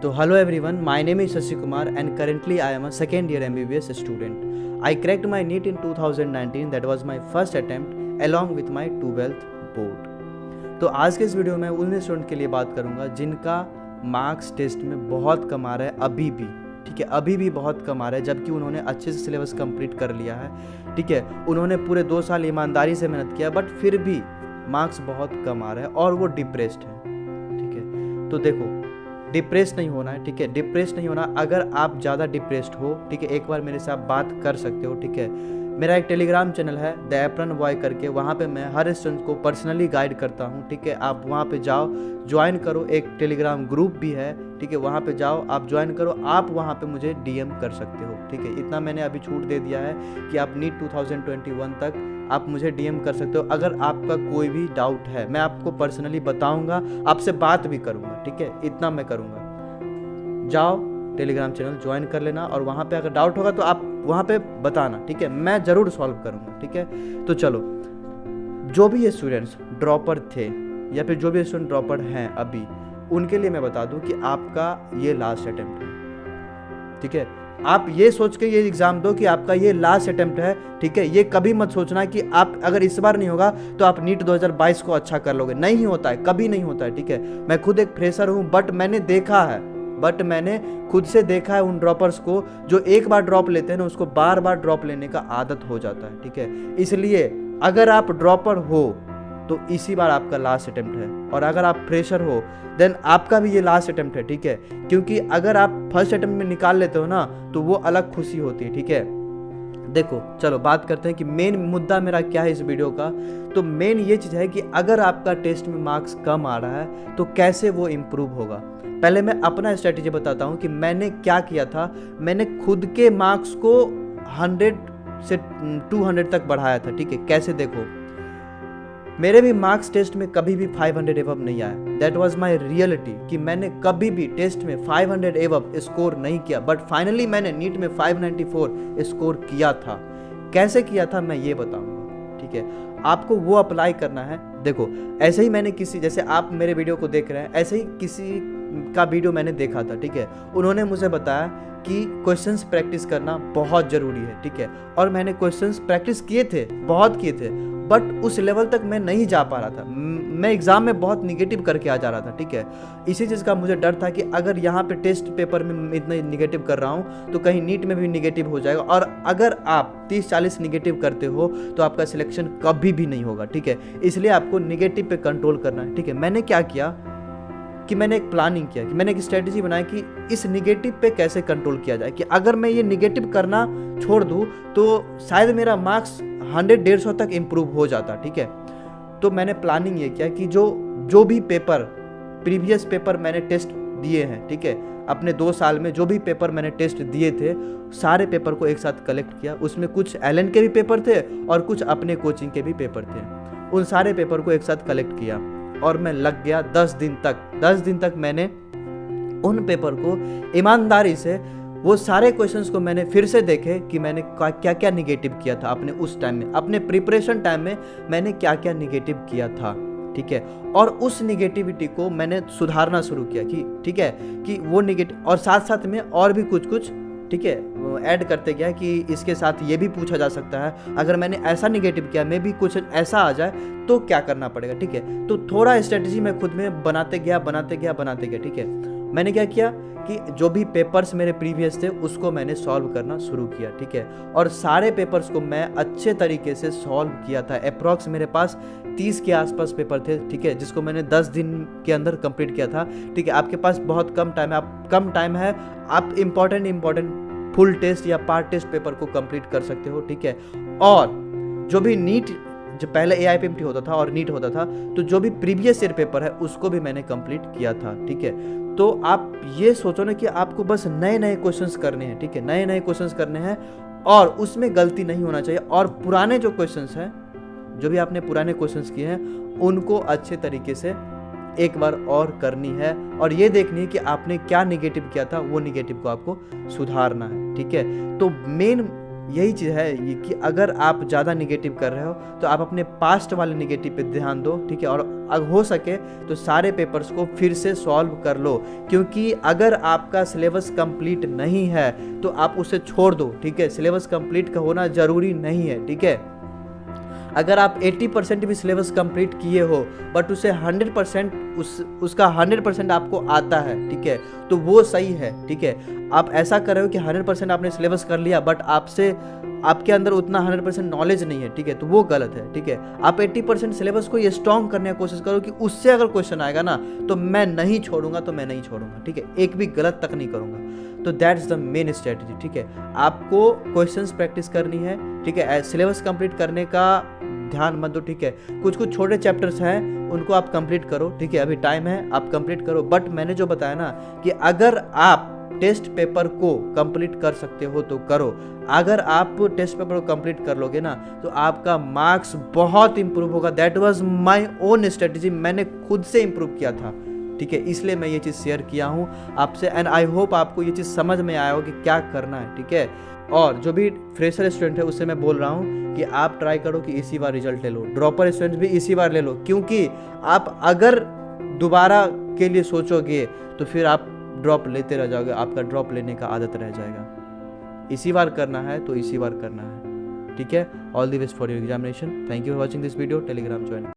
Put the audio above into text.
So hello everyone, my name is Shashi Kumar and currently I am a second year MBBS student. I cracked my NEET in 2019, that was my first attempt along with my 12th board. तो आज के इस video में उन student के लिए बात करूंगा जिनका मार्क्स टेस्ट में बहुत कम आ रहा है अभी भी, ठीक है, अभी भी बहुत कम आ रहा है, जबकि उन्होंने अच्छे से सिलेबस कंप्लीट कर लिया है, ठीक है, उन्होंने पूरे 2 साल ईमानदारी से मेहनत किया, बट फिर भी मार्क्स बहुत कम आ रहा है और वो डिप्रेस्ड है, ठीक है। तो देखो, डिप्रेस नहीं होना है, ठीक है, डिप्रेस नहीं होना। अगर आप ज़्यादा डिप्रेस्ड हो, ठीक है, एक बार मेरे से आप बात कर सकते हो, ठीक है। मेरा एक टेलीग्राम चैनल है द एप्रन बॉय करके, वहाँ पे मैं हर स्टूडेंट को पर्सनली गाइड करता हूँ, ठीक है। आप वहाँ पे जाओ, ज्वाइन करो, एक टेलीग्राम ग्रुप भी है, ठीक है, वहाँ पे जाओ, आप ज्वाइन करो, आप वहाँ पे मुझे डीएम कर सकते हो, ठीक है। इतना मैंने अभी छूट दे दिया है कि आप नीट 2021 तक आप मुझे डीएम कर सकते हो। अगर आपका कोई भी डाउट है, मैं आपको पर्सनली बताऊँगा, आपसे बात भी करूँगा, ठीक है, इतना मैं करूँगा। जाओ टेलीग्राम चैनल ज्वाइन कर लेना और वहाँ पे अगर डाउट होगा तो आप वहाँ पे बताना, ठीक है, मैं ज़रूर सॉल्व करूँगा, ठीक है। तो चलो, जो भी ये स्टूडेंट्स ड्रॉपर थे या फिर जो भी स्टूडेंट ड्रॉपर हैं अभी, उनके लिए मैं बता दूँ कि आपका ये लास्ट अटेम्प्ट है, ठीक है। आप ये सोच के ये एग्ज़ाम दो कि आपका ये लास्ट अटेम्प्ट है, ठीक है। ये कभी मत सोचना कि आप अगर इस बार नहीं होगा तो आप नीट 2022 को अच्छा कर लोगे, नहीं होता है, कभी नहीं होता है, ठीक है। मैं खुद एक फ्रेशर हूँ, बट मैंने खुद से देखा है उन ड्रॉपर्स को जो एक बार ड्रॉप लेते हैं ना, उसको बार बार ड्रॉप लेने का आदत हो जाता है, ठीक है। इसलिए अगर आप ड्रॉपर हो तो इसी बार आपका लास्ट अटेम्प्ट है, और अगर आप फ्रेशर हो देन आपका भी ये लास्ट अटेम्प्ट है, ठीक है। क्योंकि अगर आप फर्स्ट अटेम्प्ट में निकाल लेते हो ना तो वो अलग खुशी होती है, ठीक है। देखो, चलो बात करते हैं कि मेन मुद्दा मेरा क्या है इस वीडियो का। तो मेन ये चीज़ है कि अगर आपका टेस्ट में मार्क्स कम आ रहा है तो कैसे वो इम्प्रूव होगा। पहले मैं अपना स्ट्रेटेजी बताता हूँ कि मैंने क्या किया था। मैंने खुद के मार्क्स को 100 से 200 तक बढ़ाया था, ठीक है। कैसे, देखो, मेरे भी मार्क्स टेस्ट में कभी भी 500 एबव नहीं आया। दैट वाज माय रियलिटी कि मैंने कभी भी टेस्ट में 500 एबव स्कोर नहीं किया, बट फाइनली मैंने नीट में 594 स्कोर किया था। कैसे किया था मैं ये बताऊंगा, ठीक है। आपको वो अप्लाई करना है। देखो, ऐसे ही मैंने किसी, जैसे आप मेरे वीडियो को देख रहे हैं, ऐसे ही किसी का वीडियो मैंने देखा था, ठीक है। उन्होंने मुझे बताया कि क्वेश्चंस प्रैक्टिस करना बहुत ज़रूरी है, ठीक है। और मैंने क्वेश्चंस प्रैक्टिस किए थे, बहुत किए थे, बट उस लेवल तक मैं नहीं जा पा रहा था। मैं एग्ज़ाम में बहुत निगेटिव करके आ जा रहा था, ठीक है। इसी चीज़ का मुझे डर था कि अगर यहाँ पे टेस्ट पेपर में इतना निगेटिव कर रहा हूँ तो कहीं नीट में भी निगेटिव हो जाएगा, और अगर आप 30-40 निगेटिव करते हो तो आपका सिलेक्शन कभी भी नहीं होगा, ठीक है। इसलिए आपको निगेटिव पे कंट्रोल करना है, ठीक है। मैंने क्या किया कि मैंने एक प्लानिंग किया, कि मैंने एक स्ट्रेटजी बनाई कि इस निगेटिव पे कैसे कंट्रोल किया जाए, कि अगर मैं ये निगेटिव करना छोड़ दूँ तो शायद मेरा मार्क्स 100-150 तक इम्प्रूव हो जाता, ठीक है। तो मैंने प्लानिंग ये किया कि जो भी पेपर, प्रीवियस पेपर मैंने टेस्ट दिए हैं, ठीक है, अपने 2 साल में जो भी पेपर मैंने टेस्ट दिए थे, सारे पेपर को एक साथ कलेक्ट किया। उसमें कुछ एलन के भी पेपर थे और कुछ अपने कोचिंग के भी पेपर थे। उन सारे पेपर को एक साथ कलेक्ट किया और मैं लग गया 10 दिन तक मैंने उन पेपर को ईमानदारी से, वो सारे क्वेश्चंस को मैंने फिर से देखे कि मैंने क्या क्या निगेटिव किया था अपने उस टाइम में, अपने प्रिपरेशन टाइम में मैंने क्या क्या निगेटिव किया था, ठीक है। और उस निगेटिविटी को मैंने सुधारना शुरू किया कि, ठीक है, कि वो निगेटिव, और साथ साथ में और भी कुछ, ठीक है, ऐड करते गया कि इसके साथ ये भी पूछा जा सकता है, अगर मैंने ऐसा निगेटिव किया, मे भी कुछ ऐसा आ जाए तो क्या करना पड़ेगा, ठीक है। तो थोड़ा स्ट्रेटजी मैं खुद में बनाते गया, ठीक है। मैंने क्या किया कि जो भी पेपर्स मेरे प्रीवियस थे उसको मैंने सॉल्व करना शुरू किया, ठीक है। और सारे पेपर्स को मैं अच्छे तरीके से सॉल्व किया था। अप्रॉक्स मेरे पास 30 के आसपास पेपर थे, ठीक है, जिसको मैंने 10 दिन के अंदर कंप्लीट किया था, ठीक है। आपके पास बहुत कम टाइम है, आप इम्पॉर्टेंट फुल टेस्ट या पार्ट टेस्ट पेपर को कंप्लीट कर सकते हो, ठीक है। और जो भी नीट, जो पहले AIPMT होता था और नीट होता था, तो जो भी प्रीवियस ईयर पेपर है उसको भी मैंने कंप्लीट किया था, ठीक है। तो आप ये सोचो ना कि आपको बस नए क्वेश्चंस करने हैं, ठीक है, नए क्वेश्चंस करने हैं और उसमें गलती नहीं होना चाहिए। और पुराने जो क्वेश्चंस हैं, जो भी आपने पुराने क्वेश्चंस किए हैं, उनको अच्छे तरीके से एक बार और करनी है और ये देखनी है कि आपने क्या निगेटिव किया था, वो निगेटिव को आपको सुधारना है, ठीक है। तो मेन यही चीज़ है ये कि अगर आप ज़्यादा निगेटिव कर रहे हो तो आप अपने पास्ट वाले निगेटिव पे ध्यान दो, ठीक है, और अगर हो सके तो सारे पेपर्स को फिर से सॉल्व कर लो, क्योंकि अगर आपका सिलेबस कंप्लीट नहीं है तो आप उसे छोड़ दो, ठीक है। सिलेबस कंप्लीट का होना ज़रूरी नहीं है, ठीक है। अगर आप 80% भी सिलेबस कंप्लीट किए हो बट उसे 100% उसका 100% आपको आता है, ठीक है, तो वो सही है, ठीक है। आप ऐसा कर रहे हो कि 100% आपने सिलेबस कर लिया बट आपके अंदर उतना 100% नॉलेज नहीं है, ठीक है, तो वो गलत है, ठीक है। आप 80% सिलेबस को ये स्ट्रॉन्ग करने की कोशिश करो कि उससे अगर क्वेश्चन आएगा ना तो मैं नहीं छोड़ूंगा, तो मैं नहीं छोड़ूंगा, ठीक है, एक भी गलत तक नहीं करूंगा। तो दैट्स द मेन स्ट्रेटजी, ठीक है। आपको क्वेश्चंस प्रैक्टिस करनी है, ठीक है। सिलेबस कंप्लीट करने का ध्यान मत दो, ठीक है। कुछ कुछ छोटे चैप्टर्स हैं उनको आप कंप्लीट करो, ठीक है, अभी टाइम है, आप कंप्लीट करो। बट मैंने जो बताया ना कि अगर आप टेस्ट पेपर को कंप्लीट कर सकते हो तो करो। अगर आप टेस्ट पेपर को कंप्लीट कर लोगे ना तो आपका मार्क्स बहुत इंप्रूव होगा। That was my own strategy, मैंने खुद से इंप्रूव किया था, ठीक है, इसलिए मैं ये चीज़ शेयर किया हूँ आपसे। एंड आई होप आपको ये चीज़ समझ में आया हो कि क्या करना है, ठीक है। और जो भी फ्रेशर स्टूडेंट है उससे मैं बोल रहा हूँ कि आप ट्राई करो कि इसी बार रिजल्ट ले लो। ड्रॉपर स्टूडेंट भी इसी बार ले लो, क्योंकि आप अगर दोबारा के लिए सोचोगे तो फिर आप ड्रॉप लेते रह जाओगे, आपका ड्रॉप लेने का आदत रह जाएगा। इसी बार करना है तो इसी बार करना है, ठीक है। All the best for your examination. Thank you for watching this video. Telegram join